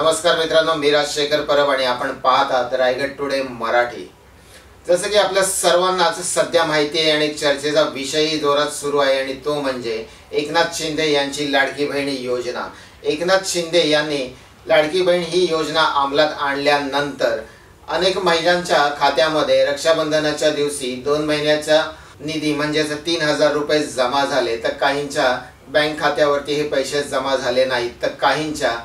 नमस्कार मित्रांनो, मी राजशेखर परब आणि आपण पाहत आहात रायगड टुडे मराठी। जसं की आपल्या सर्वांनाच सध्या माहिती आहे आणि चर्चेचा विषयही जोरात सुरू आहे आणि तो म्हणजे एकनाथ शिंदे यांची लाडकी बहीण योजना। एकनाथ शिंदे यांनी लाडकी बहीण ही योजना अंमलात आणल्यानंतर अनेक महिलांच्या खात्यामध्ये रक्षाबंधनाच्या दिवशी 2 महिन्याचा निधी म्हणजे 3000 रुपये जमा झाले, तर काहींच्या बँक खात्यावरती हे पैसे जमा झाले नाहीत, तर काहींच्या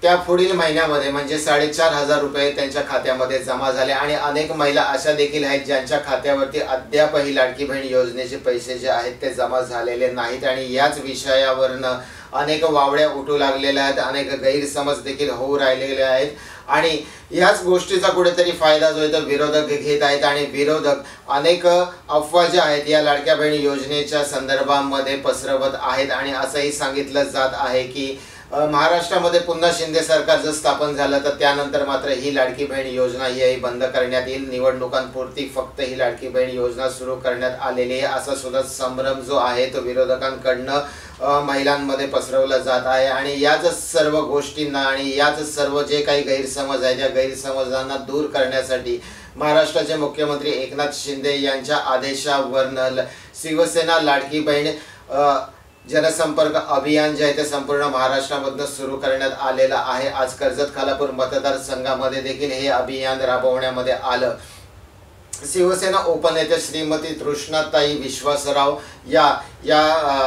त्या पुढील महिन्यामध्ये म्हणजे 4500 रुपये त्यांच्या खात्यामध्ये जमा झाले आणि अनेक महिला अशा देखील आहेत ज्यांच्या खात्यावरती अद्यापही लाडकी बहीण योजनेचे पैसे जे आहेत ते जमा झालेले नाहीत। आणि याच विषयावरनं अनेक वावड्या उठू लागलेल्या आहेत, अनेक गैरसमज देखील होऊ राहिलेले आहेत आणि याच गोष्टीचा कुठेतरी फायदा जो आहे तो विरोधक घेत आहेत आणि विरोधक अनेक अफवा ज्या आहेत या लाडक्या बहीण योजनेच्या संदर्भामध्ये पसरवत आहेत आणि असंही सांगितलं जात आहे की महाराष्ट्रामध्ये पुन्हा शिंदे सरकार जर स्थापन झालं तर त्यानंतर मात्र ही लाडकी बहीण योजना ही बंद करण्यात येईल, निवडणुकांपुरती फक्त ही लाडकी बहीण योजना सुरू करण्यात आलेली आहे असा सुद्धा संभ्रम जो आहे तो विरोधकांकडनं महिलांमध्ये पसरवला जात आहे। आणि याच सर्व गोष्टींना आणि याच सर्व जे काही गैरसमज आहे त्या गैरसमजांना दूर करण्यासाठी महाराष्ट्राचे मुख्यमंत्री एकनाथ शिंदे यांच्या आदेशावरनं शिवसेना लाडकी बहीण जनसंपर्क अभियान जे आहे ते संपूर्ण महाराष्ट्रामध्ये सुरू करण्यात आलेलं आहे। आज कर्जत खालापूर मतदारसंघामध्ये देखील हे अभियान राबवण्यामध्ये आलं। शिवसेना उपनेते श्रीमती तृष्णाताई विश्वासराव या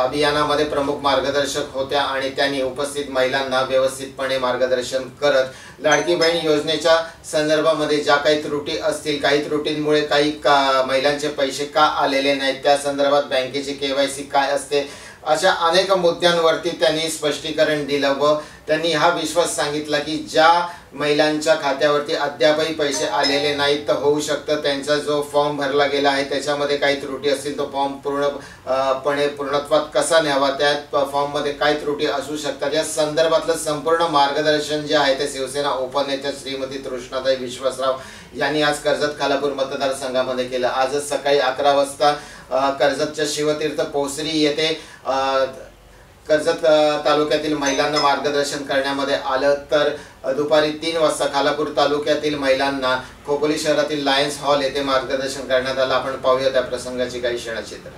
अभियानामध्ये प्रमुख मार्गदर्शक होत्या आणि त्यांनी उपस्थित महिलांना व्यवस्थितपणे मार्गदर्शन करत लाडकी बहीण योजनेच्या संदर्भामध्ये ज्या काही त्रुटी असतील, काही त्रुटींमुळे काही महिलांचे पैसे का आलेले नाहीत, त्या संदर्भात बँकेची KYC काय असते, अशा अनेक मुद्द्यांवरती त्यांनी स्पष्टीकरण दिलं व त्यांनी हा विश्वास सांगितला की ज्या महिलांच्या खात्यावरती अद्यापही पैसे आलेले नाहीत तर होऊ शकतं त्यांचा जो फॉर्म भरला गेला आहे त्याच्यामध्ये काही त्रुटी असतील तो फॉर्म पूर्णत्वात कसा न्यावा, त्या फॉर्ममध्ये काय त्रुटी असू शकतात या संदर्भातलं संपूर्ण मार्गदर्शन जे आहे ते शिवसेना उपनेत्या श्रीमती तृष्णाताई विश्वासराव यांनी आज कर्जत खालापूर मतदारसंघामध्ये केलं। आजच सकाळी 11 वाजता कर्जतच्या शिवतीर्थ पोसरी येथे कर्जत तालुक्यातील महिलांना मार्गदर्शन करण्यामध्ये आलं, तर दुपारी 3 वाजता खालापूर तालुक्यातील महिलांना खोपोली शहरातील लायन्स हॉल येथे मार्गदर्शन करण्यात आलं। आपण पाहूया त्या प्रसंगाची काही क्षणचित्र।